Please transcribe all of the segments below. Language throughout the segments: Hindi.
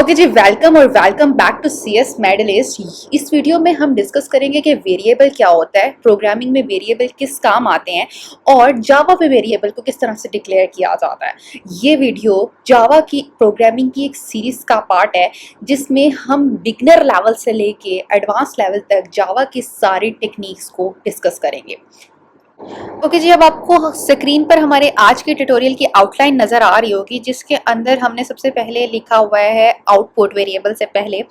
ओके जी, वेलकम और welcome back to CS medalist. इस वीडियो में हम डिस्कस करेंगे कि वेरिएबल क्या होता है, प्रोग्रामिंग में वेरिएबल किस काम आते हैं और जावा में वेरिएबल को किस तरह से डिक्लेयर किया जाता है। ये वीडियो जावा की प्रोग्रामिंग की एक सीरीज का पार्ट है जिसमें हम बिगनर लेवल से लेके एडवांस लेवल तक जावा की सारी टेक्निक्स को डिस्कस करेंगे। ओके जी, अब आपको स्क्रीन पर हमारे आज के ट्यूटोरियल की आउटलाइन नज़र आ रही होगी जिसके अंदर हमने सबसे पहले लिखा हुआ है आउटपुट। वेरिएबल से पहले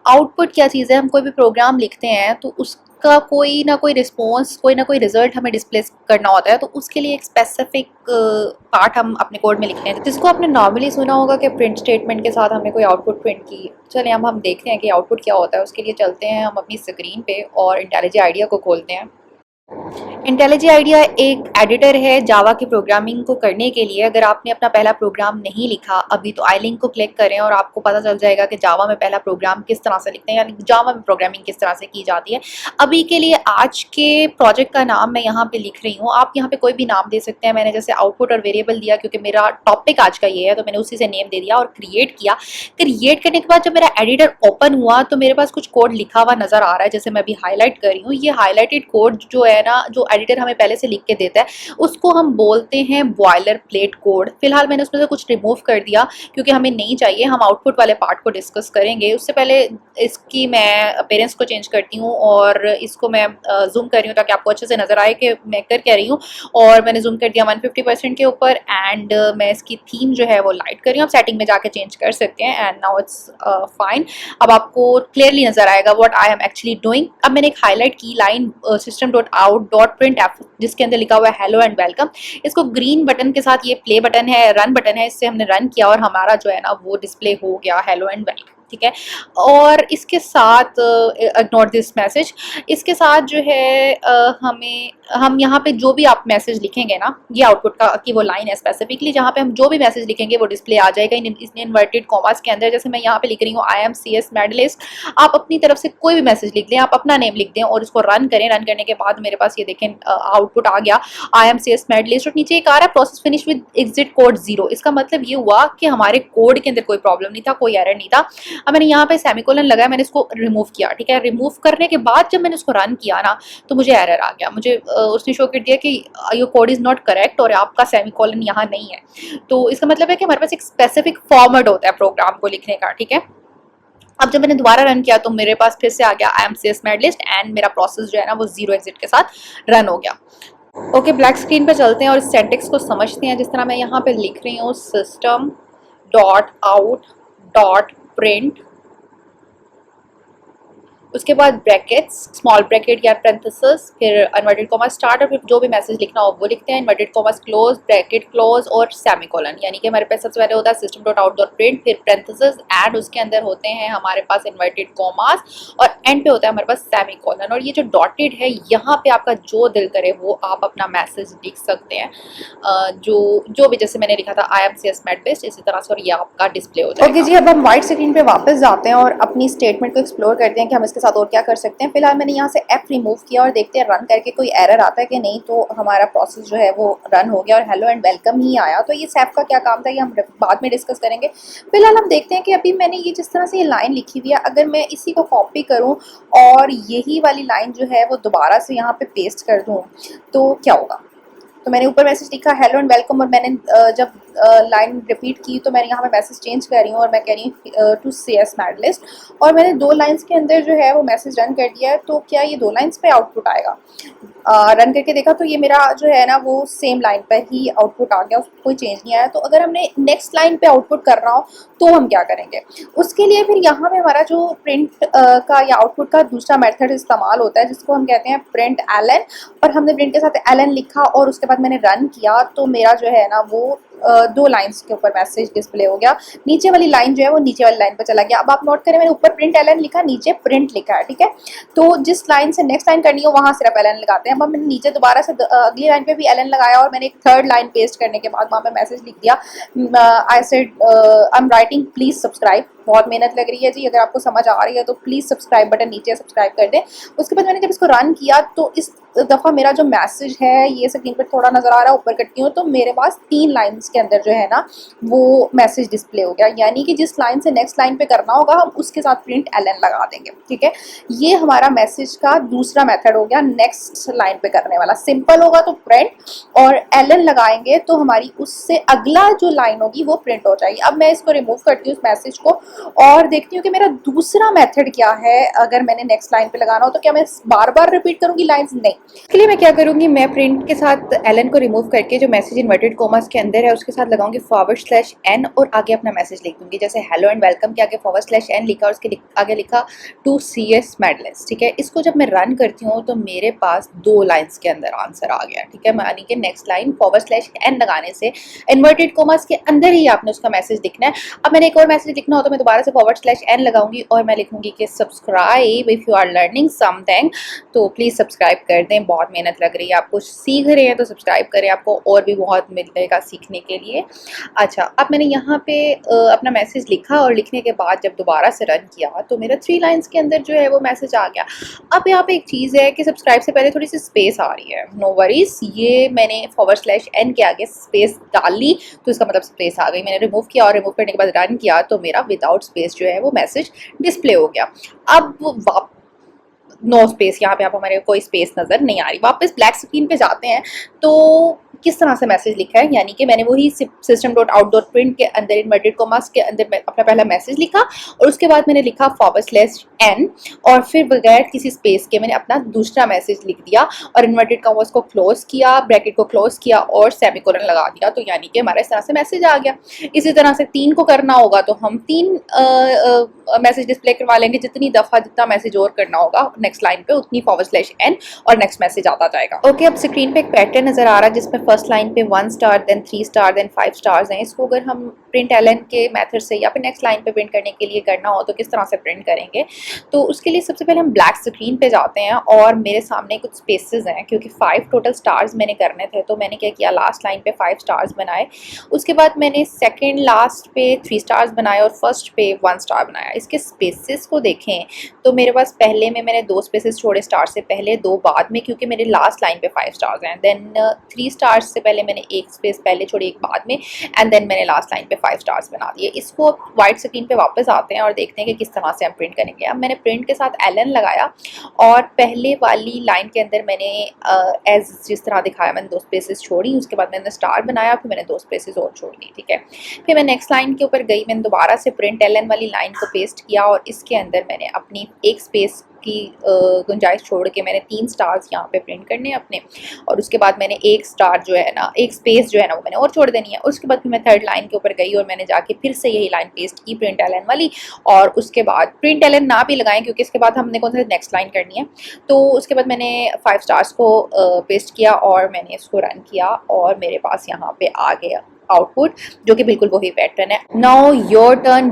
आउटपुट क्या चीज़ है, हम कोई भी प्रोग्राम लिखते हैं तो उसका कोई ना कोई रिस्पॉन्स, कोई ना कोई रिजल्ट हमें डिस्प्ले करना होता है, तो उसके लिए एक स्पेसिफिक पार्ट हम अपने कोड में लिखते हैं जिसको आपने नॉर्मली सुना होगा कि प्रिंट स्टेटमेंट के साथ हमने कोई आउटपुट प्रिंट की। चलिए अब हम देखते हैं कि आउटपुट क्या होता है। उसके लिए चलते हैं हम अपनी स्क्रीन पे और इंटेलिजेंट आइडिया को खोलते हैं। इंटेलिजेंट आइडिया एक एडिटर है जावा की प्रोग्रामिंग को करने के लिए। अगर आपने अपना पहला प्रोग्राम नहीं लिखा अभी तो आई लिंक को क्लिक करें और आपको पता चल जाएगा कि जावा में पहला प्रोग्राम किस तरह से लिखते हैं, यानी जावा में प्रोग्रामिंग किस तरह से की जाती है। अभी के लिए आज के प्रोजेक्ट का नाम मैं यहाँ पे लिख रही हूँ, आप यहाँ पे कोई भी नाम दे सकते हैं। मैंने जैसे आउटपुट और वेरिएबल दिया क्योंकि मेरा टॉपिक आज का ये है, तो मैंने उसी से नेम दे दिया और क्रिएट किया। क्रिएट करने के बाद जब मेरा एडिटर ओपन हुआ तो मेरे पास कुछ कोड लिखा हुआ नजर आ रहा है, जैसे मैं अभी हाईलाइट कर रही हूँ। ये हाईलाइटेड कोड जो है ना, जो एडिटर हमें पहले से लिख के देता है, उसको हम बोलते हैं बॉयलर प्लेट कोड। फिलहाल मैंने उसमें से कुछ रिमूव कर दिया क्योंकि हमें नहीं चाहिए। हम आउटपुट वाले पार्ट को डिस्कस करेंगे। उससे पहले इसकी मैं अपीयरेंस को चेंज करती हूँ और इसको मैं जूम कर रही हूँ ताकि आपको अच्छे से नजर आए कि मैं कर क्या रही हूँ। और मैंने जूम कर दिया 150% के ऊपर एंड मैं इसकी थीम जो है वो लाइट कर रही हूँ। आप सेटिंग में जाके चेंज कर सकते हैं एंड नाउ इट्स फाइन। अब आपको क्लियरली नजर आएगा what I am actually doing. अब मैंने एक हाईलाइट की लाइन system.out.printf जिसके अंदर लिखा हुआ है हेलो एंड वेलकम। इसको ग्रीन बटन के साथ, ये प्ले बटन है, रन बटन है, इससे हमने रन किया और हमारा जो है ना वो डिस्प्ले हो गया हेलो एंड वेलकम। ठीक है, और इसके साथ इग्नोर दिस मैसेज। इसके साथ जो है हम यहाँ पे जो भी आप मैसेज लिखेंगे ना, ये आउटपुट का की वो लाइन है स्पेसिफिकली, जहाँ पे हम जो भी मैसेज लिखेंगे वो डिस्प्ले आ जाएगा इन इन्वर्टेड कॉमास के अंदर। जैसे मैं यहाँ पे लिख रही हूँ आई एम CS मेडलिस्ट। आप अपनी तरफ से कोई भी मैसेज लिख दें, आप अपना नेम लिख दें और इसको रन करें। रन करने के बाद मेरे पास ये देखें आउटपुट आ गया आई एम CS मेडलिस्ट और नीचे एक आ रहा है process finish with exit code 0। इसका मतलब ये हुआ कि हमारे कोड के अंदर कोई प्रॉब्लम नहीं था, कोई एरर नहीं था। अब मैंने यहाँ पे सेमीकोलन लगाया, मैंने इसको रिमूव किया। ठीक है, रिमूव करने के बाद जब मैंने इसको रन किया ना तो मुझे एरर आ गया। मुझे उसने शो कर दिया कि your code is not correct और आपका सेमीकोलन यहाँ नहीं है। तो इसका मतलब है कि हमारे पास एक स्पेसिफिक फॉर्मेट होता है प्रोग्राम को लिखने का। ठीक है, अब जब मैंने दोबारा रन किया तो मेरे पास फिर से आ गया I am CS medalist and मेरा प्रोसेस जो है ना वो 0 एग्जिट के साथ रन हो गया। ओके, ब्लैक स्क्रीन पे चलते हैं और इस सेंटेक्स को समझते हैं। जिस तरह मैं यहाँ पे लिख रही हूँ system.out.print, उसके बाद ब्रैकेट्स, स्मॉल ब्रैकेट या पेरेंथेसिस, फिर इन्वर्टेड कॉमा स्टार्ट और फिर जो भी मैसेज लिखना हो वो लिखते हैं। Inverted comma close, bracket close और सेमीकोलन, यानी कि हमारे पास सबसे पहले होता है system.out.print, फिर पेरेंथेसिस एंड उसके अंदर होते हैं हमारे पास इन्वर्टेड कॉमास और एंड पे होता है हमारे पास सेमीकोलन। और ये जो डॉटेड है यहाँ पे आपका जो दिल करे वो आप अपना मैसेज लिख सकते हैं, जो भी जैसे मैंने लिखा था आई एम CS मेडलिस्ट, इसी तरह से, और ये आपका डिस्प्ले हो जाएगा। ओके जी, अब हम व्हाइट स्क्रीन पे वापस जाते हैं और अपनी स्टेटमेंट को एक्सप्लोर करते हैं कि हम इसके साथ और क्या कर सकते हैं। फिलहाल मैंने यहाँ से F रिमूव किया और देखते हैं रन करके कोई एरर आता है कि नहीं। तो हमारा प्रोसेस जो है वो रन हो गया और हेलो एंड वेलकम ही आया। तो ये सेफ का क्या काम था ये हम बाद में डिस्कस करेंगे। फिलहाल हम देखते हैं कि अभी मैंने ये जिस तरह से ये लाइन लिखी हुई है, अगर मैं इसी को कॉपी करूँ और यही वाली लाइन जो है वो दोबारा से यहाँ पे पेस्ट कर दूँ तो क्या होगा। तो मैंने ऊपर मैसेज लिखा हेलो एंड वेलकम और मैंने जब लाइन रिपीट की तो मैंने यहाँ पे मैसेज चेंज कर रही हूँ और मैं कह रही हूँ टू CS मेडलिस्ट और मैंने 2 लाइंस के अंदर जो है वो मैसेज रन कर दिया है। तो क्या ये 2 लाइंस पे आउटपुट आएगा? रन करके देखा तो ये मेरा जो है ना वो सेम लाइन पर ही आउटपुट आ गया, उसको कोई चेंज नहीं आया। तो अगर हमने नेक्स्ट लाइन पे आउटपुट कर रहा हो तो हम क्या करेंगे? उसके लिए फिर यहाँ पे हमारा जो प्रिंट का या आउटपुट का दूसरा मेथड इस्तेमाल होता है जिसको हम कहते हैं प्रिंट एलन। और हमने प्रिंट के साथ एलन लिखा और उसके बाद मैंने रन किया तो मेरा जो है ना वो 2 लाइंस के ऊपर मैसेज डिस्प्ले हो गया। नीचे वाली लाइन जो है वो नीचे वाली लाइन पर चला गया। अब आप नोट करें, मैंने ऊपर प्रिंट एलन लिखा, नीचे प्रिंट लिखा है। ठीक है, तो जिस लाइन से नेक्स्ट लाइन करनी हो वहां सिर्फ एलन लगाते हैं। अब मैंने नीचे दोबारा से अगली लाइन पे भी एलन लगाया और मैंने एक थर्ड लाइन पेस्ट करने के बाद वहां पे मैसेज लिख दिया I said I am writing please subscribe बहुत मेहनत लग रही है जी। अगर आपको समझ आ रही है तो प्लीज़ सब्सक्राइब बटन नीचे सब्सक्राइब कर दें। उसके बाद मैंने जब इसको रन किया तो इस दफ़ा मेरा जो मैसेज है ये स्क्रीन पर थोड़ा नज़र आ रहा है, ऊपर करती हूँ तो मेरे पास 3 लाइन्स के अंदर जो है ना वो मैसेज डिस्प्ले हो गया। यानी कि जिस लाइन से नेक्स्ट लाइन पे करना होगा हम उसके साथ प्रिंट एलन लगा देंगे, ठीक है। ये हमारा मैसेज का दूसरा मेथड हो गया नेक्स्ट लाइन पे करने वाला। सिंपल होगा तो प्रिंट, और एलन लगाएंगे तो हमारी उससे अगला जो लाइन होगी वो प्रिंट हो जाएगी। अब मैं इसको रिमूव करती हूँ इस मैसेज को और देखती हूँ कि मेरा दूसरा मेथड क्या है। अगर मैंने नेक्स्ट लाइन पे लगाना हो तो क्या मैं बार बार रिपीट करूंगी लाइंस? नहीं। इसके लिए मैं क्या करूंगी, मैं प्रिंट के साथ एलन को रिमूव करके जो मैसेज इन्वर्टेड कोमास के अंदर है उसके साथ लगाऊंगी /n और आगे अपना मैसेज लिख दूंगी। जैसे हेलो एंड वेलकम के आगे /n लिखा और उसके आगे लिखा टू CS मेडलिस्ट, ठीक है। इसको जब मैं रन करती हूँ तो मेरे पास 2 लाइन्स के अंदर आंसर आ गया, ठीक है। यानी कि नेक्स्ट लाइन /n लगाने से इन्वर्टेड कोमास के अंदर ही आपने उसका मैसेज लिखना है। अब मैंने एक और मैसेज लिखना हो तो मैं दोबारा से /n लगाऊंगी और मैं लिखूंगी कि subscribe if you are learning something, तो प्लीज़ सब्सक्राइब कर दें। बहुत मेहनत लग रही है, आप कुछ सीख रहे हैं तो सब्सक्राइब करें, आपको और भी बहुत मिलेगा सीखने के लिए। अच्छा, अब मैंने यहाँ पे अपना मैसेज लिखा और लिखने के बाद जब दोबारा से रन किया तो मेरा 3 लाइन्स के अंदर जो है वो मैसेज आ गया। अब यहाँ पे एक चीज़ है कि सब्सक्राइब से पहले थोड़ी सी स्पेस आ रही है, नो वरीज। ये मैंने /n के आगे स्पेस डाल ली तो इसका मतलब स्पेस आ गई। मैंने रिमूव किया और रिमूव करने के बाद रन किया तो मेरा विदाउट स्पेस जो है वो मैसेज डिस्प्ले हो गया। अब नो स्पेस, यहाँ पे आप हमारे कोई स्पेस नज़र नहीं आ रही। वापस ब्लैक स्क्रीन पे जाते हैं तो किस तरह से मैसेज लिखा है, यानी कि मैंने वही system.out.print के अंदर इन्वर्टेड कोमास के अंदर अपना पहला मैसेज लिखा और उसके बाद मैंने लिखा /n और फिर बगैर किसी स्पेस के मैंने अपना दूसरा मैसेज लिख दिया और इन्वर्टेड कोमास को क्लोज किया, ब्रैकेट को क्लोज किया और सेमीकोलन लगा दिया। तो यानी कि हमारा इस तरह से मैसेज आ गया। इसी तरह से 3 को करना होगा तो हम 3 मैसेज डिस्प्ले करवा लेंगे। जितनी दफ़ा जितना मैसेज और करना होगा नेक्स्ट लाइन पे उतनी /n और नेक्स्ट मैसेज आता जाएगा। ओके, अब स्क्रीन पे एक पैटर्न नज़र आ रहा है जिसमें फर्स्ट लाइन पे 1 star, then 3 star, then 5 stars हैं। इसको अगर हम प्रिंट एलन के मेथड से या फिर नेक्स्ट लाइन पे प्रिंट करने के लिए करना हो तो किस तरह से प्रिंट करेंगे, तो उसके लिए सबसे पहले हम ब्लैक स्क्रीन पे जाते हैं और मेरे सामने कुछ स्पेसेस हैं क्योंकि 5 टोटल स्टार्स मैंने करने थे। तो मैंने क्या किया, लास्ट लाइन पे 5 स्टार्स बनाए, उसके बाद मैंने सेकेंड लास्ट पे 3 स्टार्स बनाए और फर्स्ट पे 1 स्टार बनाया। इसके स्पेसेस को देखें तो मेरे पास पहले में मैंने 2 स्पेसेस छोड़े स्टार से पहले, 2 बाद में, क्योंकि मेरे लास्ट लाइन पे 5 स्टार्स हैं। देन 3 स्टार्स से पहले मैंने 1 स्पेस पहले छोड़ी, 1 बाद में, एंड देन मैंने लास्ट लाइन पे 5 स्टार्स बना दिए। इसको वाइट स्क्रीन पे वापस आते हैं और देखते हैं कि किस तरह से हम प्रिंट करेंगे। अब मैंने प्रिंट के साथ एलन लगाया और पहले वाली लाइन के अंदर मैंने एज जिस तरह दिखाया मैंने 2 स्पेसेस छोड़ी, उसके बाद मैंने स्टार बनाया, फिर मैंने 2 स्पेसेस और छोड़ दी, ठीक है। फिर मैं नेक्स्ट लाइन के ऊपर गई, मैंने दोबारा से प्रिंट एलन वाली लाइन को पेस्ट किया और इसके अंदर मैंने अपनी 1 स्पेस की गुंजाइश छोड़ के मैंने 3 स्टार्स यहाँ पे प्रिंट करने हैं अपने, और उसके बाद मैंने 1 स्टार जो है ना, 1 स्पेस जो है ना वो मैंने और छोड़ देनी है। उसके बाद फिर मैं थर्ड लाइन के ऊपर गई और मैंने जाके फिर से यही लाइन पेस्ट की प्रिंट एलन वाली, और उसके बाद प्रिंट एलन ना भी लगाएं क्योंकि इसके बाद हमने कौन सा नेक्स्ट लाइन करनी है। तो उसके बाद मैंने 5 स्टार्स को पेस्ट किया और मैंने इसको रन किया और मेरे पास यहाँ पे आ गया आउटपुट जो कि बिल्कुल वही पैटर्न है। Now your turn.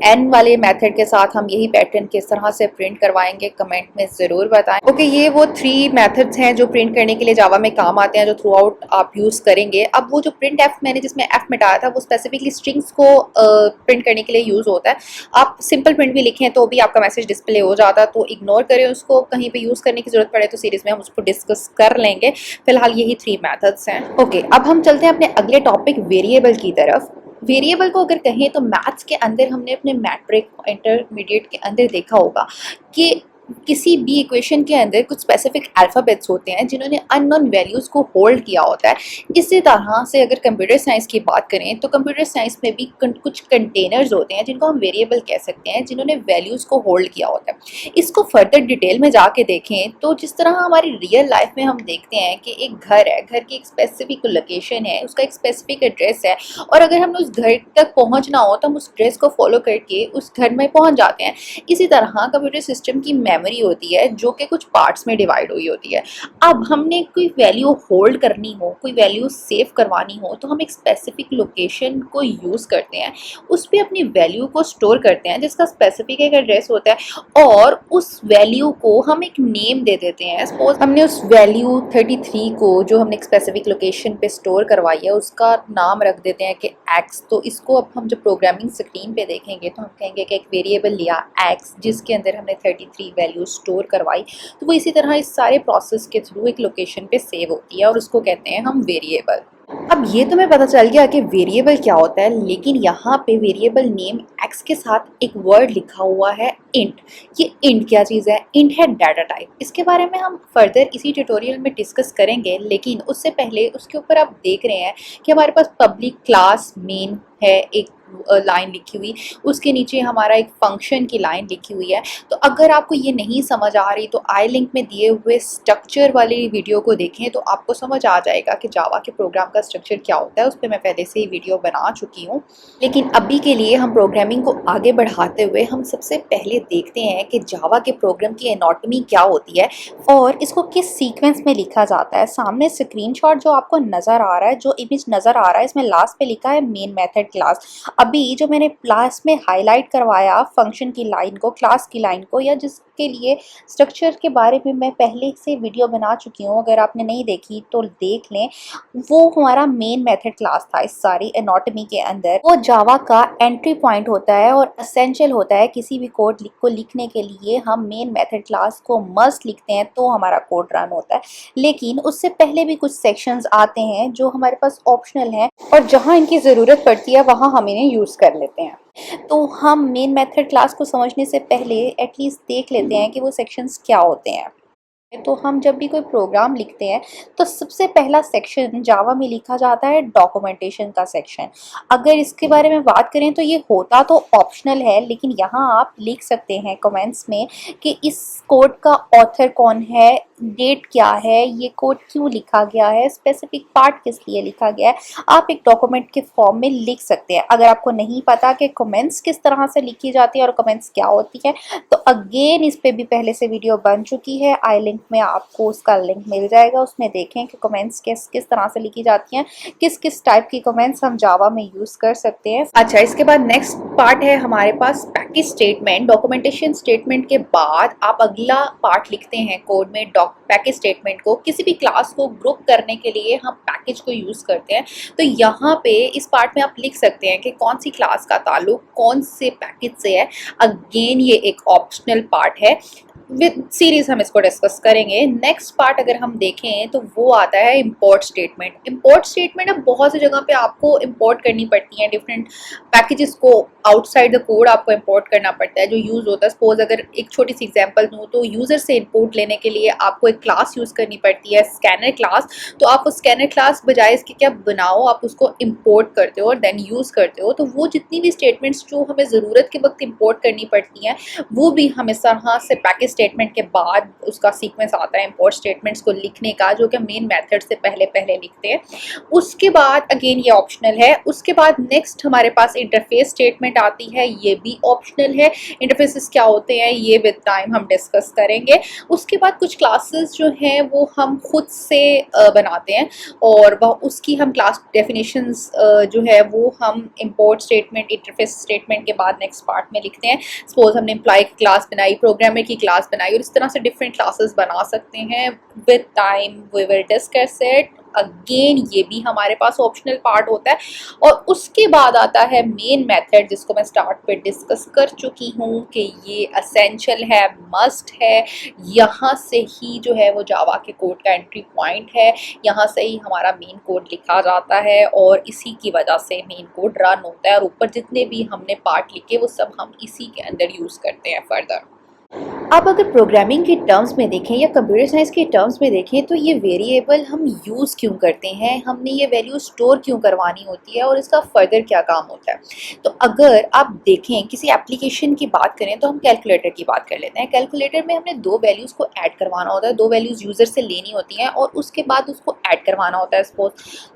/n वाले मेथड के साथ हम यही पैटर्न किस तरह से प्रिंट करवाएंगे कमेंट में ज़रूर बताएं। ओके, ये वो 3 मेथड्स हैं जो प्रिंट करने के लिए जावा में काम आते हैं, जो थ्रू आउट आप यूज़ करेंगे। अब वो जो प्रिंट एफ मैंने जिसमें एफ मिटाया था वो स्पेसिफिकली स्ट्रिंग्स को प्रिंट करने के लिए यूज़ होता है। आप सिंपल प्रिंट भी लिखें तो भी आपका मैसेज डिस्प्ले हो जाता है, तो इग्नोर करें उसको। कहीं पर यूज़ करने की जरूरत पड़े तो सीरीज़ में हम उसको डिस्कस कर लेंगे। फिलहाल यही 3 मेथड्स हैं। ओके, अब हम चलते हैं अपने अगले टॉपिक वेरिएबल की तरफ। वेरिएबल को अगर कहें तो मैथ्स के अंदर हमने अपने मैट्रिक इंटरमीडिएट के अंदर देखा होगा कि किसी भी इक्वेशन के अंदर कुछ स्पेसिफिक अल्फ़ाबेट्स होते हैं जिन्होंने अननोन वैल्यूज़ को होल्ड किया होता है। इसी तरह से अगर कंप्यूटर साइंस की बात करें तो कंप्यूटर साइंस में भी कुछ कंटेनर्स होते हैं जिनको हम वेरिएबल कह सकते हैं, जिन्होंने वैल्यूज़ को होल्ड किया होता है। इसको फर्दर डिटेल में जाके देखें तो जिस तरह हमारी रियल लाइफ में हम देखते हैं कि एक घर है, घर की एक स्पेसिफिक लोकेशन है, उसका एक स्पेसिफिक एड्रेस है, और अगर हमें उस घर तक पहुँचना हो तो हम उस एड्रेस को फॉलो करके उस घर में पहुँच जाते हैं। इसी तरह कंप्यूटर सिस्टम की मेमोरी होती है जो कि कुछ पार्ट्स में डिवाइड हुई होती है। अब हमने कोई वैल्यू होल्ड करनी हो, कोई वैल्यू सेव करवानी हो, तो हम एक स्पेसिफिक लोकेशन को यूज़ करते हैं, उस पे अपनी वैल्यू को स्टोर करते हैं जिसका स्पेसिफिक एक एड्रेस होता है, और उस वैल्यू को हम एक नेम दे देते हैं। सपोज हमने उस वैल्यू 33 को जो हमने एक स्पेसिफिक लोकेशन पे स्टोर करवाई है उसका नाम रख देते हैं कि x। तो इसको अब हम जब प्रोग्रामिंग स्क्रीन पे देखेंगे तो हम कहेंगे कि एक वेरिएबल लिया x जिसके अंदर हमने 33 वैल्यू स्टोर करवाई, तो वो इसी तरह इस सारे प्रोसेस के थ्रू एक लोकेशन पे सेव होती है और उसको कहते हैं हम वेरिएबल। अब ये तुम्हें पता चल गया कि वेरिएबल क्या होता है, लेकिन यहाँ पे वेरिएबल नेम x के साथ एक वर्ड लिखा हुआ है इंट। ये इंट क्या चीज़ है? इंट है डाटा टाइप। इसके बारे में हम फर्दर इसी ट्यूटोरियल में डिस्कस करेंगे, लेकिन उससे पहले उसके ऊपर आप देख रहे हैं कि हमारे पास पब्लिक क्लास मेन है, एक लाइन लिखी हुई, उसके नीचे हमारा एक फंक्शन की लाइन लिखी हुई है। तो अगर आपको ये नहीं समझ आ रही तो आई लिंक में दिए हुए स्ट्रक्चर वाली वीडियो को देखें तो आपको समझ आ जाएगा कि जावा के प्रोग्राम का स्ट्रक्चर क्या होता है। उस पर मैं पहले से ही वीडियो बना चुकी हूँ, लेकिन अभी के लिए हम प्रोग्रामिंग को आगे बढ़ाते हुए हम सबसे पहले देखते हैं कि जावा के प्रोग्राम की एनाटॉमी क्या होती है और इसको किस सीक्वेंस में लिखा जाता है। सामने स्क्रीनशॉट जो आपको नज़र आ रहा है, जो इमेज नज़र आ रहा है, इसमें लास्ट पे लिखा है मेन मेथड क्लास। अभी जो मैंने क्लास में हाईलाइट करवाया फंक्शन की लाइन को, क्लास की लाइन को, या जिसके लिए स्ट्रक्चर के बारे में मैं पहले से वीडियो बना चुकी हूँ, अगर आपने नहीं देखी तो देख लें, वो हमारा मेन मेथड क्लास था। इस सारी एनाटॉमी के अंदर वो जावा का एंट्री पॉइंट होता है और एसेंशियल होता है। किसी भी कोड को लिखने के लिए हम मेन मेथड क्लास को मस्ट लिखते हैं तो हमारा कोड रन होता है। लेकिन उससे पहले भी कुछ सेक्शंस आते हैं जो हमारे पास ऑप्शनल हैं और जहाँ इनकी ज़रूरत पड़ती है वहाँ हम इन्हें यूज़ कर लेते हैं। तो हम मेन मेथड क्लास को समझने से पहले एटलीस्ट देख लेते हैं कि वो सेक्शंस क्या होते हैं। तो हम जब भी कोई प्रोग्राम लिखते हैं तो सबसे पहला सेक्शन जावा में लिखा जाता है डॉक्यूमेंटेशन का सेक्शन। अगर इसके बारे में बात करें तो ये होता तो ऑप्शनल है, लेकिन यहाँ आप लिख सकते हैं कमेंट्स में कि इस कोड का ऑथर कौन है, डेट क्या है, ये कोड क्यों लिखा गया है, स्पेसिफिक पार्ट किस लिए लिखा गया है। आप एक डॉक्यूमेंट के फॉर्म में लिख सकते हैं। अगर आपको नहीं पता कि कमेंट्स किस तरह से लिखी जाती है और कमेंट्स क्या होती है तो अगेन इस पे भी पहले से वीडियो बन चुकी है, आई लिंक में आपको उसका लिंक मिल जाएगा। उसमें देखें कि कमेंट्स किस किस तरह से लिखी जाती हैं, किस किस टाइप की कमेंट्स हम जावा में यूज़ कर सकते हैं। अच्छा, इसके बाद नेक्स्ट पार्ट है हमारे पास पैकेज स्टेटमेंट। डॉक्यूमेंटेशन स्टेटमेंट के बाद आप अगला पार्ट लिखते हैं कोड में पैकेज स्टेटमेंट को। किसी भी क्लास को ग्रुप करने के लिए हम पैकेज को यूज़ करते हैं। तो यहाँ पे इस पार्ट में आप लिख सकते हैं कि कौन सी क्लास का ताल्लुक कौन से पैकेज से है। अगेन ये एक ऑप्शनल पार्ट है, विद सीरीज हम इसको डिस्कस करेंगे। नेक्स्ट पार्ट अगर हम देखें तो वो आता है इंपोर्ट स्टेटमेंट। इंपोर्ट स्टेटमेंट अब बहुत सी जगह पे आपको इंपोर्ट करनी पड़ती है, डिफरेंट पैकेजेस को आउटसाइड द कोड आपको इंपोर्ट करना पड़ता है जो यूज़ होता है। सपोज अगर एक छोटी सी एग्जांपल दूँ तो यूज़र से इनपुट लेने के लिए आपको एक क्लास यूज़ करनी पड़ती है, स्कैनर क्लास। तो आप उस स्कैनर क्लास बजाय इसके क्या बनाओ, आप उसको इम्पोर्ट करते हो और देन यूज़ करते हो। तो वो जितनी भी स्टेटमेंट्स जो हमें ज़रूरत के वक्त इम्पोर्ट करनी पड़ती हैं वो भी हम इस तरह से पैकेज स्टेटमेंट के बाद उसका सीक्वेंस आता है इंपोर्ट स्टेटमेंट्स को लिखने का, जो कि मेन मेथड से पहले पहले लिखते हैं। उसके बाद अगेन ये ऑप्शनल है। उसके बाद नेक्स्ट हमारे पास इंटरफेस स्टेटमेंट आती है, ये भी ऑप्शनल है। इंटरफेसेस क्या होते हैं ये विद टाइम हम डिस्कस करेंगे। उसके बाद कुछ क्लासेस जो हैं वो हम खुद से बनाते हैं और वह उसकी हम क्लास डेफिनेशंस जो है वो हम इंपोर्ट स्टेटमेंट इंटरफेस स्टेटमेंट के बाद नेक्स्ट पार्ट में लिखते हैं। सपोज हमने एम्प्लॉय की क्लास बनाई, प्रोग्रामर की क्लास बनाई, और इस तरह से डिफरेंट क्लासेस बना सकते हैं। With time we will discuss it. Again ये भी हमारे पास ऑप्शनल पार्ट होता है। और उसके बाद आता है मेन मेथड, जिसको मैं स्टार्ट पे डिस्कस कर चुकी हूँ कि ये एसेंशियल है, मस्ट है। यहाँ से ही जो है वो जावा के कोड का एंट्री पॉइंट है, यहाँ से ही हमारा मेन कोड लिखा जाता है और इसी की वजह से मेन कोड रन होता है। और ऊपर जितने भी हमने पार्ट लिखे वो सब हम इसी के अंदर यूज़ करते हैं फर्दर। अब अगर प्रोग्रामिंग के टर्म्स में देखें या कंप्यूटर साइंस के टर्म्स में देखें तो ये वेरिएबल हम यूज़ क्यों करते हैं, हमने ये वैल्यू स्टोर क्यों करवानी होती है और इसका फर्दर क्या काम होता है। तो अगर आप देखें किसी एप्लीकेशन की बात करें तो हम कैलकुलेटर की बात कर लेते हैं। कैलकुलेटर में हमने दो वैल्यूज़ को ऐड करवाना होता है, दो वैल्यूज़ यूज़र से लेनी होती हैं और उसके बाद उसको ऐड करवाना होता है सपोज।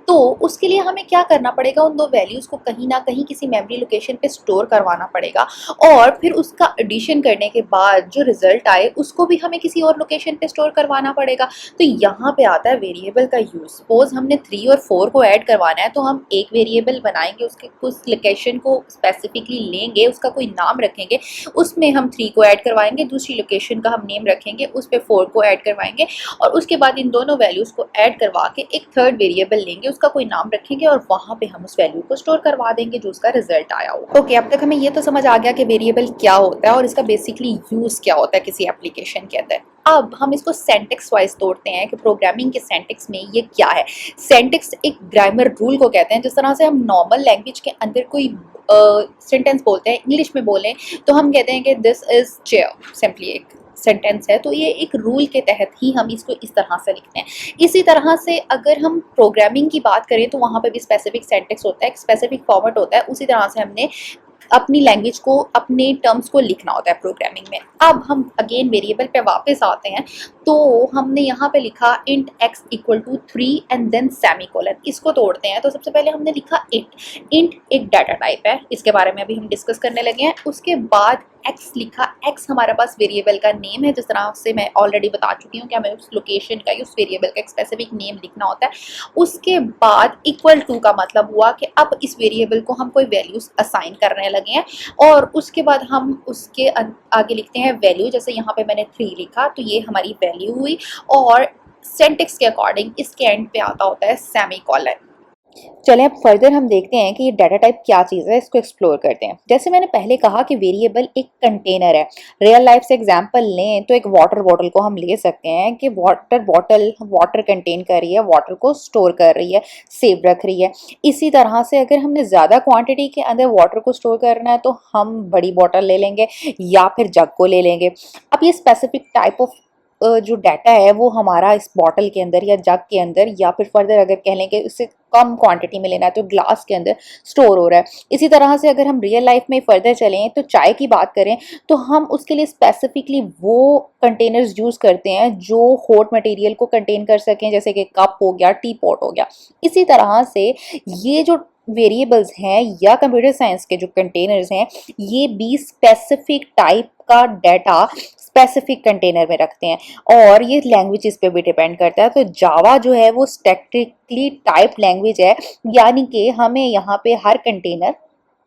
तो उसके लिए हमें क्या करना पड़ेगा, उन दो वैल्यूज़ को कहीं ना कहीं किसी मेमोरी लोकेशन पे स्टोर करवाना पड़ेगा और फिर उसका एडिशन करने के बाद जो रिजल्ट आए उसको भी हमें किसी और लोकेशन पे स्टोर करवाना पड़ेगा। तो यहाँ पे आता है वेरिएबल का यूज। सपोज हमने 3 और 4 को ऐड करवाना है तो हम एक वेरिएबल बनाएंगे, उसके उस लोकेशन को स्पेसिफिकली लेंगे, उसका कोई नाम रखेंगे, उसमें हम 3 को ऐड करवाएंगे, दूसरी लोकेशन का हम नेम रखेंगे, उस पर 4 को ऐड करवाएंगे और उसके बाद इन दोनों वैल्यूज़ को ऐड करवा के एक थर्ड वेरिएबल लेंगे, उसका कोई नाम रखेंगे और वहाँ पे हम उस वैल्यू को स्टोर करवा देंगे जो उसका रिजल्ट आया होगा। ओके, अब तक हमें ये तो समझ आ गया कि वेरिएबल क्या होता है और इसका बेसिकली यूज़ क्या होता है किसी एप्लीकेशन के अंदर। अब हम इसको सेंटेक्स वाइज तोड़ते हैं कि प्रोग्रामिंग के सेंटेक्स में ये क्या है। सेंटेक्स एक ग्रामर रूल को कहते हैं। जिस तरह से हम नॉर्मल लैंग्वेज के अंदर कोई सेंटेंस बोलते हैं, इंग्लिश में बोलें तो हम कहते हैं कि दिस इज चेयर, सिंपली एक सेंटेंस है, तो ये एक रूल के तहत ही हम इसको इस तरह से लिखते हैं। इसी तरह से अगर हम प्रोग्रामिंग की बात करें तो वहाँ पे भी स्पेसिफिक सेंटेक्स होता है, एक स्पेसिफिक फॉर्मेट होता है, उसी तरह से हमने अपनी लैंग्वेज को, अपने टर्म्स को लिखना होता है प्रोग्रामिंग में। अब हम अगेन वेरिएबल पे वापस आते हैं तो हमने यहाँ पे लिखा int x equal to 3 and then semicolon. इसको तोड़ते हैं तो सबसे पहले हमने लिखा int एक डाटा टाइप है, इसके बारे में अभी हम डिस्कस करने लगे हैं। उसके बाद x लिखा, x हमारे पास वेरिएबल का नेम है, जिस तरह से मैं ऑलरेडी बता चुकी हूँ कि हमें उस लोकेशन का, उस वेरिएबल का एक स्पेसिफिक नेम लिखना होता है। उसके बाद इक्वल टू का मतलब हुआ कि अब इस वेरिएबल को हम कोई वैल्यूज असाइन करने लगे हैं और उसके बाद हम उसके आगे लिखते हैं वैल्यू। जैसे यहाँ पे मैंने 3 लिखा तो ये हमारी वैल्यू हुई और सेंटेक्स के अकॉर्डिंग इसके एंड पे आता होता है सेमीकोलन। चलें अब फर्दर हम देखते हैं कि ये डाटा टाइप क्या चीज़ है, इसको एक्सप्लोर करते हैं। जैसे मैंने पहले कहा कि वेरिएबल एक कंटेनर है। रियल लाइफ से एग्जांपल लें तो एक वाटर बॉटल को हम ले सकते हैं कि वाटर बॉटल वाटर कंटेन कर रही है, वाटर को स्टोर कर रही है, सेव रख रही है। इसी तरह से अगर हमने ज़्यादा क्वांटिटी के अंदर वाटर को स्टोर करना है तो हम बड़ी बॉटल ले लेंगे या फिर जग को ले लेंगे। अब ये स्पेसिफिक टाइप ऑफ जो डाटा है वो हमारा इस बॉटल के अंदर या जग के अंदर या फिर फर्दर अगर कह लें कि उससे कम क्वांटिटी में लेना है तो ग्लास के अंदर स्टोर हो रहा है। इसी तरह से अगर हम रियल लाइफ में फर्दर चलें तो चाय की बात करें तो हम उसके लिए स्पेसिफिकली वो कंटेनर्स यूज़ करते हैं जो हॉट मटेरियल को कंटेन कर सकें, जैसे कि कप हो गया, टी पॉट हो गया। इसी तरह से ये जो वेरिएबल्स हैं या कंप्यूटर साइंस के जो कंटेनर्स हैं, ये भी स्पेसिफिक टाइप का डाटा स्पेसिफिक कंटेनर में रखते हैं और ये लैंग्वेजेस पे भी डिपेंड करता है। तो जावा जो है वो स्टैटिकली टाइप लैंग्वेज है, यानी कि हमें यहाँ पे हर कंटेनर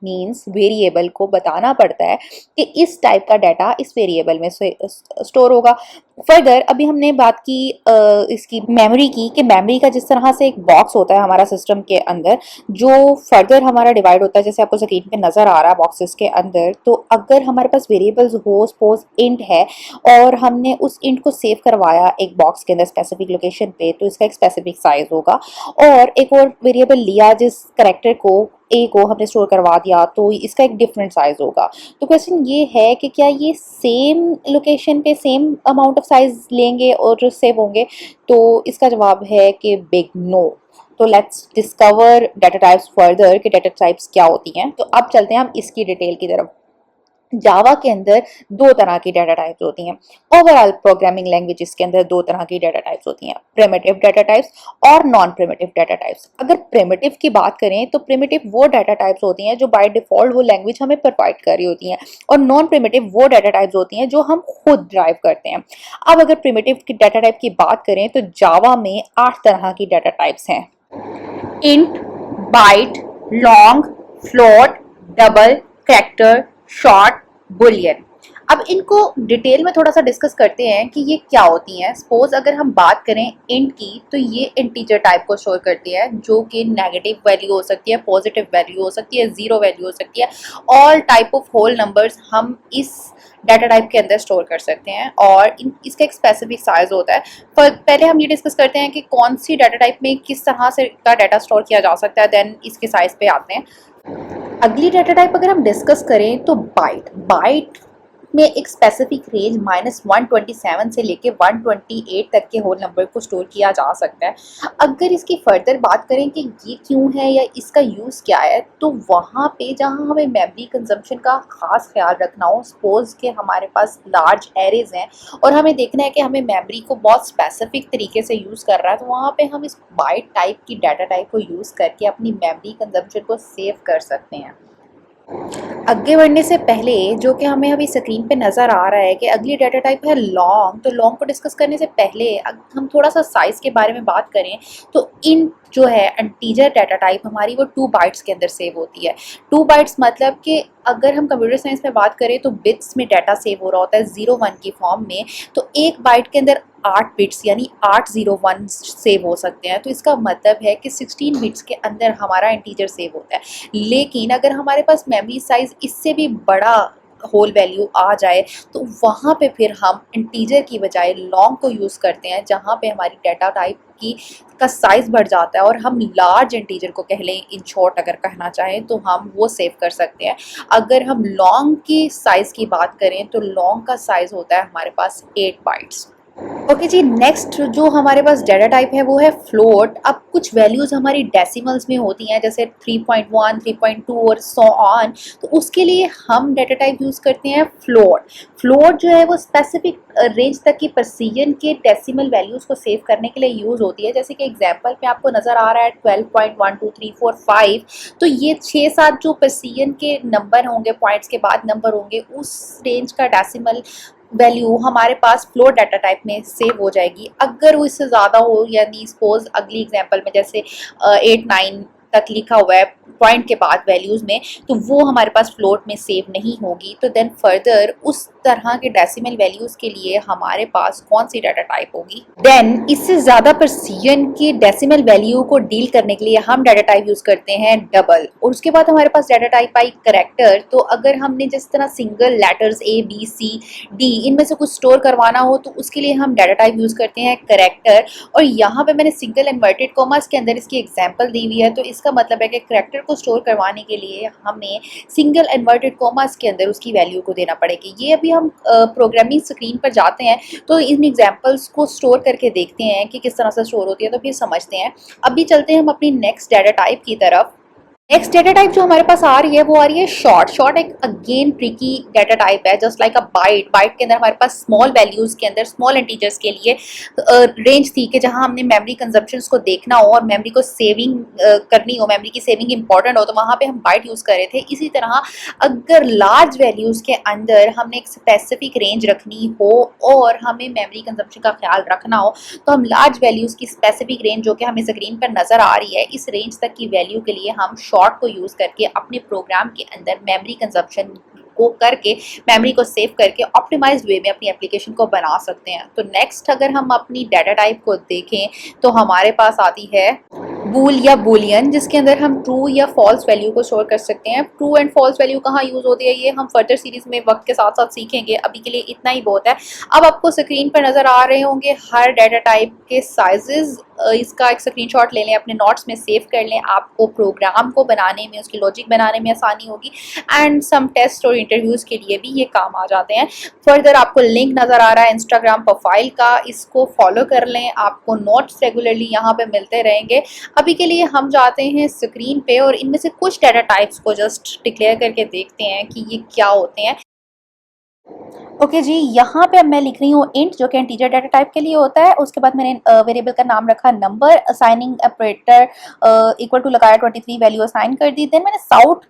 मीन्स वेरिएबल को बताना पड़ता है कि इस टाइप का डाटा इस वेरिएबल में स्टोर होगा। फर्दर अभी हमने बात की इसकी मेमोरी की, कि मेमोरी का जिस तरह से एक बॉक्स होता है हमारा सिस्टम के अंदर जो फर्दर हमारा डिवाइड होता है, जैसे आपको स्क्रीन पे नज़र आ रहा है बॉक्सेस के अंदर। तो अगर हमारे पास वेरिएबल्स हो, सपोज इंट है और हमने उस इंट को सेव करवाया एक बॉक्स के अंदर स्पेसिफिक लोकेशन पे, तो इसका एक स्पेसिफिक साइज होगा। और एक और वेरिएबल लिया जिस करेक्टर को ए को हमने स्टोर करवा दिया तो इसका एक डिफरेंट साइज होगा। तो क्वेश्चन ये है कि क्या ये सेम लोकेशन पे सेम अमाउंट ऑफ साइज लेंगे और सेव होंगे? तो इसका जवाब है कि बिग नो। तो let's discover data types further कि डाटा टाइप्स क्या होती हैं। तो अब चलते हैं हम इसकी डिटेल की तरफ। जावा के अंदर 2 तरह की डाटा टाइप्स होती हैं। ओवरऑल प्रोग्रामिंग लैंग्वेजेस के अंदर 2 तरह की डाटा टाइप्स होती हैं, प्रिमिटिव डाटा टाइप्स और नॉन प्रिमिटिव डाटा टाइप्स। अगर प्रिमिटिव की बात करें तो प्रिमिटिव वो डाटा टाइप्स होती हैं जो बाय डिफॉल्ट वो लैंग्वेज हमें प्रोवाइड कर रही होती हैं और नॉन प्रिमिटिव वो डाटा टाइप्स होती हैं जो हम खुद ड्राइव करते हैं। अब अगर प्रिमिटिव की डाटा टाइप की बात करें तो जावा में 8 तरह की डाटा टाइप्स हैं। Int, byte, long, float, double, character, short, boolean. अब इनको डिटेल में थोड़ा सा डिस्कस करते हैं कि ये क्या होती हैं। सपोज अगर हम बात करें इंट की तो ये इंटीजर टाइप को शो करती है जो कि नेगेटिव वैल्यू हो सकती है, पॉजिटिव वैल्यू हो सकती है, जीरो वैल्यू हो सकती है। All type of whole numbers हम इस डाटा टाइप के अंदर स्टोर कर सकते हैं और इसका एक स्पेसिफिक साइज होता है। पहले हम ये डिस्कस करते हैं कि कौन सी डाटा टाइप में किस तरह से का डाटा स्टोर किया जा सकता है, देन इसके साइज पे आते हैं। अगली डाटा टाइप अगर हम डिस्कस करें तो बाइट में एक स्पेसिफिक रेंज -127 से लेके 128 तक के होल नंबर को स्टोर किया जा सकता है। अगर इसकी फर्दर बात करें कि ये क्यों है या इसका यूज़ क्या है, तो वहाँ पे जहाँ हमें मेमोरी कंजम्पशन का ख़ास ख्याल रखना हो, सपोज कि हमारे पास लार्ज एरेज हैं और हमें देखना है कि हमें मेमोरी को बहुत स्पेसिफिक तरीके से यूज़ कर रहा है, तो वहाँ पे हम इस बाइट टाइप की डाटा टाइप को यूज़ करके अपनी मेमोरी कंजम्पशन को सेव कर सकते हैं। आगे बढ़ने से पहले जो कि हमें अभी स्क्रीन पे नज़र आ रहा है कि अगली डाटा टाइप है लॉन्ग। तो लॉन्ग को डिस्कस करने से पहले हम थोड़ा सा साइज़ के बारे में बात करें तो इन जो है इंटीजर डाटा टाइप हमारी वो 2 बाइट्स के अंदर सेव होती है। 2 बाइट्स मतलब कि अगर हम कंप्यूटर साइंस में बात करें तो बिट्स में डाटा सेव हो रहा होता है 0-1 की फॉर्म में। तो एक बाइट के अंदर 8 बिट्स यानी 801 सेव हो सकते हैं। तो इसका मतलब है कि 16 बिट्स के अंदर हमारा इंटीजर सेव होता है। लेकिन अगर हमारे पास मेमोरी साइज़ इससे भी बड़ा होल वैल्यू आ जाए तो वहाँ पे फिर हम इंटीजर की बजाय लॉन्ग को यूज़ करते हैं, जहाँ पे हमारी डाटा टाइप की का साइज़ बढ़ जाता है और हम लार्ज इंटीजर को कह लें, इन शॉर्ट अगर कहना चाहें तो हम वो सेव कर सकते हैं। अगर हम लॉन्ग की साइज़ की बात करें तो लॉन्ग का साइज़ होता है हमारे पास 8 बाइट्स। ओके जी, नेक्स्ट जो हमारे पास डाटा टाइप है वो है फ्लोट। अब कुछ वैल्यूज़ हमारी डेसिमल्स में होती हैं जैसे 3.1, 3.2 और सो ऑन। तो उसके लिए हम डाटा टाइप यूज़ करते हैं फ्लोट। फ्लोट जो है वो स्पेसिफिक रेंज तक की प्रेसिजन के डेसिमल वैल्यूज़ को सेव करने के लिए यूज़ होती है। जैसे कि एग्जांपल पे आपको नज़र आ रहा है 12.12345। तो ये 6-7 जो प्रेसिजन के नंबर होंगे, पॉइंट्स के बाद नंबर होंगे, उस रेंज का डेसिमल वैल्यू हमारे पास फ्लोट डाटा टाइप में सेव हो जाएगी। अगर वो इससे ज़्यादा हो, यानी सपोज अगली एग्जांपल में जैसे 8-9 तक लिखा हुआ है पॉइंट के बाद वैल्यूज़ में, तो वो हमारे पास फ्लोट में सेव नहीं होगी। तो देन फर्दर उस तरह के डेसिमल वैल्यूज़ के लिए हमारे पास कौन सी डाटा टाइप होगी? देन इससे ज़्यादा प्रेसिजन की डेसिमल वैल्यू को डील करने के लिए हम डाटा टाइप यूज़ करते हैं डबल। और उसके बाद हमारे पास डाटा टाइप आई करेक्टर। तो अगर हमने जिस तरह single letters A B C D इनमें से कुछ स्टोर करवाना हो तो उसके लिए हम डाटा टाइप यूज़ करते हैं करेक्टर। और यहाँ पे मैंने सिंगल इन्वर्टेड कॉमास के अंदर इसकी एग्जांपल दी हुई है। तो इसका मतलब है कि करेक्टर को स्टोर करवाने के लिए हमें सिंगल इन्वर्टेड कॉमास के अंदर उसकी वैल्यू को देना पड़ेगी। ये अभी हम प्रोग्रामिंग स्क्रीन पर जाते हैं तो इन एग्जांपल्स को स्टोर करके देखते हैं कि किस तरह से स्टोर होती है, तो फिर समझते हैं। अभी चलते हैं हम अपनी नेक्स्ट डाटा टाइप की तरफ। नेक्स्ट डाटा टाइप जो हमारे पास आ रही है वो आ रही है शॉर्ट। शॉर्ट एक अगेन ट्रिकी डाटा टाइप है, just like a byte. Byte के अंदर हमारे पास स्मॉल वैल्यूज के अंदर स्मॉल इंटीजर्स के लिए रेंज थी कि जहां हमने मेमोरी कंजप्शंस को देखना हो और मेमोरी को सेविंग करनी हो, मेमोरी की सेविंग इंपॉर्टेंट हो, तो वहां पे हम बाइट यूज कर रहे थे। इसी तरह अगर लार्ज वैल्यूज के अंदर हमने एक स्पेसिफिक रेंज रखनी हो और हमें मेमोरी कंजप्शन का ख्याल रखना हो तो हम लार्ज वैल्यूज की स्पेसिफिक रेंज जो कि हमें स्क्रीन पर नजर आ रही है, इस रेंज तक की वैल्यू के लिए हम शॉर्ट को यूज करके अपने प्रोग्राम के अंदर मेमोरी कंजप्शन को करके, मेमोरी को सेव करके ऑप्टिमाइज्ड वे में अपनी एप्लीकेशन को बना सकते हैं। तो नेक्स्ट अगर हम अपनी डाटा टाइप को देखें तो हमारे पास आती है बूल या बुलियन, जिसके अंदर हम ट्रू या फॉल्स वैल्यू को स्टोर कर सकते हैं। ट्रू एंड फॉल्स वैल्यू कहाँ यूज होती है ये हम फर्दर सीरीज में वक्त के साथ साथ सीखेंगे। अभी के लिए इतना ही बहुत है। अब आपको स्क्रीन पर नजर आ रहे होंगे हर डाटा टाइप के साइजेस। इसका एक स्क्रीनशॉट ले लें, अपने नोट्स में सेव कर लें। आपको प्रोग्राम को बनाने में, उसकी लॉजिक बनाने में आसानी होगी एंड सम टेस्ट और इंटरव्यूज के लिए भी ये काम आ जाते हैं। फर्दर आपको लिंक नजर आ रहा है इंस्टाग्राम प्रोफाइल का, इसको फॉलो कर लें। आपको नोट्स रेगुलरली यहाँ पे मिलते रहेंगे। अभी के लिए हम जाते हैं स्क्रीन पे और इनमें से कुछ डाटा टाइप्स को जस्ट डिक्लेयर करके देखते हैं कि ये क्या होते हैं। ओके जी, यहाँ पे अब मैं लिख रही हूँ इंट, जो कि इंटीजर डाटा टाइप के लिए होता है। उसके बाद मैंने वेरिएबल का नाम रखा number, assigning operator equal to लगाया 23 वैल्यू असाइन कर दी। देन मैंने साउट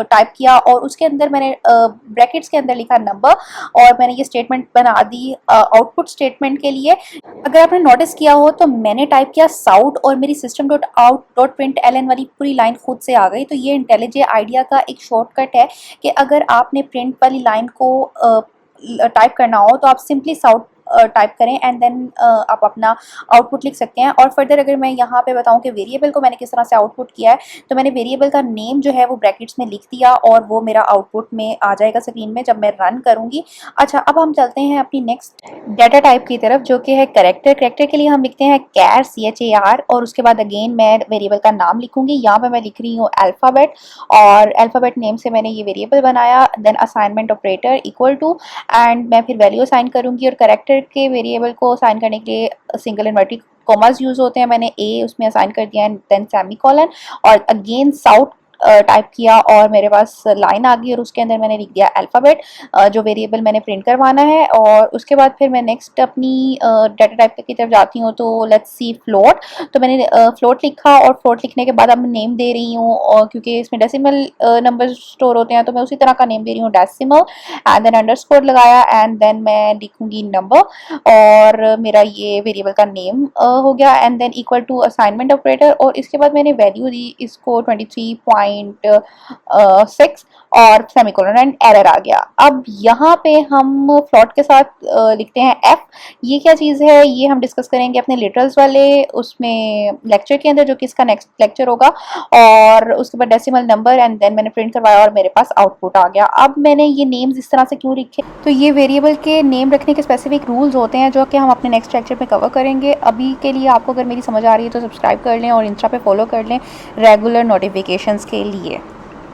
टाइप किया और उसके अंदर मैंने ब्रैकेट्स के अंदर लिखा नंबर और मैंने ये स्टेटमेंट बना दी आउटपुट स्टेटमेंट के लिए। अगर आपने नोटिस किया हो तो मैंने टाइप किया साउट और मेरी system dot out dot print L वाली पूरी लाइन खुद से आ गई। तो ये इंटेलिजेंट आइडिया का एक शॉर्टकट है कि अगर आपने प्रिंट वाली लाइन को टाइप करना हो तो आप सिंपली साउट टाइप करें एंड देन आप अपना आउटपुट लिख सकते हैं। और फर्दर अगर मैं यहाँ पे बताऊँ कि वेरिएबल को मैंने किस तरह से आउटपुट किया है, तो मैंने वेरिएबल का नेम जो है वो ब्रैकेट्स में लिख दिया और वो मेरा आउटपुट में आ जाएगा स्क्रीन में जब मैं रन करूँगी। अच्छा, अब हम चलते हैं अपनी नेक्स्ट डाटा टाइप की तरफ, जो कि है करेक्टर। करेक्टर के लिए हम लिखते हैं कैर, CHAR, और उसके बाद अगेन मैं वेरिएबल का नाम लिखूंगी। यहाँ पे मैं लिख रही हूँ अल्फ़ाबेट और अल्फ़ाबेट नेम से मैंने ये वेरिएबल बनाया। Then assignment operator equal to and मैं फिर वैल्यू असाइन करूँगी। और करेक्टर के वेरिएबल को असाइन करने के लिए सिंगल इन्वर्टेड कॉमास यूज होते हैं। मैंने ए उसमें असाइन कर दिया एंड देन सेमीकोलन और अगेन साउट टाइप किया और मेरे पास लाइन आ गई और उसके अंदर मैंने लिख दिया अल्फ़ाबेट, जो वेरिएबल मैंने प्रिंट करवाना है। और उसके बाद फिर मैं नेक्स्ट अपनी डाटा टाइप की तरफ जाती हूँ। तो लेट्स सी फ्लोट, तो मैंने फ्लोट लिखा और फ्लोट लिखने के बाद अब मैं नेम दे रही हूँ, और क्योंकि इसमें डेसिमल नंबर स्टोर होते हैं तो मैं उसी तरह का नेम दे रही हूँ, डेसिमल, एंड देन अंडरस्कोर लगाया एंड देन मैं लिखूंगी नंबर, और मेरा ये वेरिएबल का नेम हो गया, and then equal to assignment operator, और इसके बाद मैंने वैल्यू दी इसको 23.6 और सेमीकोलन एंड एरर आ गया। अब यहाँ पे हम फ्लॉट के साथ लिखते हैं एफ। ये क्या चीज़ है ये हम डिस्कस करेंगे अपने लिटरल्स वाले उसमें लेक्चर के अंदर, जो कि इसका नेक्स्ट लेक्चर होगा। और उसके बाद डेसिमल नंबर एंड देन मैंने प्रिंट करवाया और मेरे पास आउटपुट आ गया। अब मैंने ये नेम्स इस तरह से क्यों लिखे, तो ये वेरिएबल के नेम रखने के स्पेसिफिक रूल्स होते हैं जो कि हम अपने नेक्स्ट लेक्चर में कवर करेंगे। अभी के लिए आपको अगर मेरी समझ आ रही है तो सब्सक्राइब कर लें और इंस्टा पे फॉलो कर लें रेगुलर नोटिफिकेशंस के लिए।